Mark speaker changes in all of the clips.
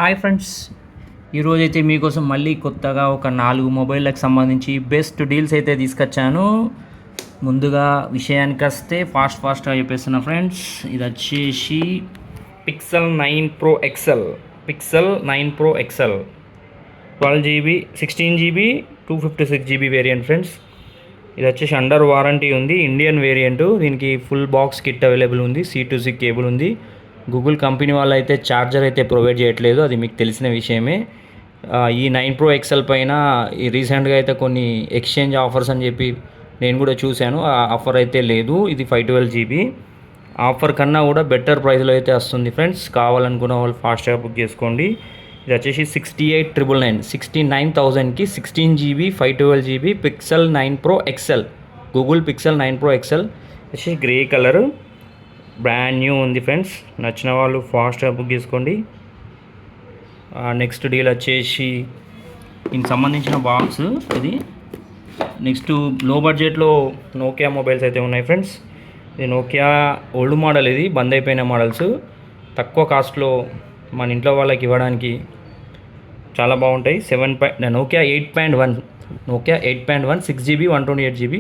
Speaker 1: Hi friends, ఈరోజైతే మీకోసం మళ్ళీ కొత్తగా ఒక 4 మొబైల్లకు సంబంధించి బెస్ట్ డీల్స్ అయితే తీసుకొచ్చాను. ముందుగా విషయానికి వస్తే ఫాస్ట్గా చెప్పేస్తున్నా ఫ్రెండ్స్. ఇది వచ్చేసి pixel 9 pro XL 12GB 16GB 256GB variant friends. ఇది వచ్చేసి అండర్ వారంటీ ఉంది, ఇండియన్ వేరియంట్. దీనికి ఫుల్ బాక్స్ కిట్ అవైలబుల్ ఉంది, C2C కేబుల్ ఉంది. గూగుల్ కంపెనీ వాళ్ళు అయితే ఛార్జర్ అయితే ప్రొవైడ్ చేయట్లేదు, అది మీకు తెలిసిన విషయమే. ఈ 9 ప్రో ఎక్సెల్ పైన ఈ రీసెంట్గా అయితే కొన్ని ఎక్స్చేంజ్ ఆఫర్స్ అని చెప్పి నేను కూడా చూశాను. ఆ ఆఫర్ అయితే లేదు. ఇది 512GB ఆఫర్ కన్నా కూడా బెటర్ ప్రైస్లో అయితే వస్తుంది ఫ్రెండ్స్. కావాలనుకున్న వాళ్ళు ఫాస్ట్గా బుక్ చేసుకోండి. ఇది వచ్చేసి 69,000కి 16GB 512GB pixel 9 pro XL, Google pixel 9 pro XL వచ్చేసి గ్రే కలర్, బ్రాండ్ న్యూ ఉంది ఫ్రెండ్స్. నచ్చిన వాళ్ళు ఫాస్ట్గా బుక్ చేసుకోండి. నెక్స్ట్ డీల్ వచ్చేసి దీనికి సంబంధించిన బాక్స్ ఇది. నెక్స్ట్ లో బడ్జెట్లో నోకియా మొబైల్స్ అయితే ఉన్నాయి ఫ్రెండ్స్. ఇది నోకియా ఓల్డ్ మోడల్, ఇది బంద్ అయిపోయిన మోడల్స్. తక్కువ కాస్ట్లో మన ఇంట్లో వాళ్ళకి ఇవ్వడానికి చాలా బాగుంటాయి. నోకియా 8.1 6GB 128GB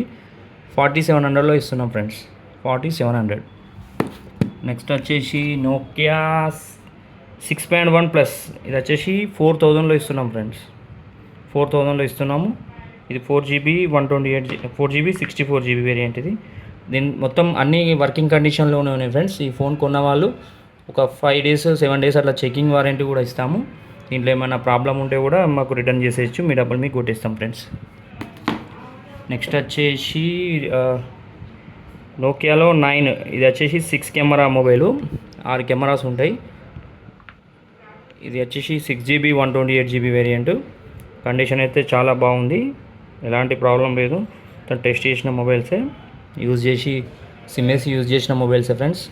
Speaker 1: 4700లో ఇస్తున్నాం ఫ్రెండ్స్, 4700. నెక్స్ట్ వచ్చేసి నోకియా 6.1 ప్లస్, ఇది వచ్చేసి 4000లో ఇస్తున్నాం ఫ్రెండ్స్, 4000లో ఇస్తున్నాము. ఇది 4GB 64GB వేరియంట్. ఇది దీని మొత్తం అన్ని వర్కింగ్ కండిషన్లోనే ఉన్నాయి ఫ్రెండ్స్. ఈ ఫోన్ కొన్న వాళ్ళు ఒక 5 days 7 days అట్లా చెకింగ్ వారంటీ కూడా ఇస్తాము. దీంట్లో ఏమైనా ప్రాబ్లం ఉంటే కూడా మాకు రిటర్న్ చేసేయచ్చు, మీ డబ్బులు మీకు కొట్టేస్తాం ఫ్రెండ్స్. నెక్స్ట్ వచ్చేసి నోకియాలో 9, ఇది వచ్చేసి 6 కెమెరా మొబైలు, 6 కెమెరాస్ ఉంటాయి. ఇది వచ్చేసి 6GB 128GB వేరియంట్. కండిషన్ అయితే చాలా బాగుంది, ఎలాంటి ప్రాబ్లం లేదు. టెస్ట్ చేసిన మొబైల్సే యూజ్ చేసిన మొబైల్సే ఫ్రెండ్స్.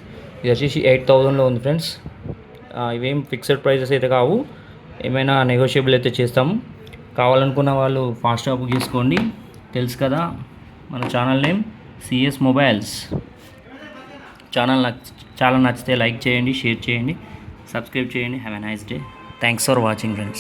Speaker 1: ఇది వచ్చేసి 8000లో ఉంది ఫ్రెండ్స్. ఇవేం ఫిక్స్డ్ ప్రైజెస్ అయితే కావు, ఏమైనా నెగోషియబుల్ అయితే చేస్తాము. కావాలనుకున్న వాళ్ళు ఫాస్ట్గా బుక్ చేసుకోండి. తెలుసు కదా మన channel name CS mobiles. Channel చాలా నచ్చితే లైక్ చేయండి, షేర్ చేయండి, సబ్స్క్రైబ్ చేయండి. Have a nice day. Thanks for watching friends.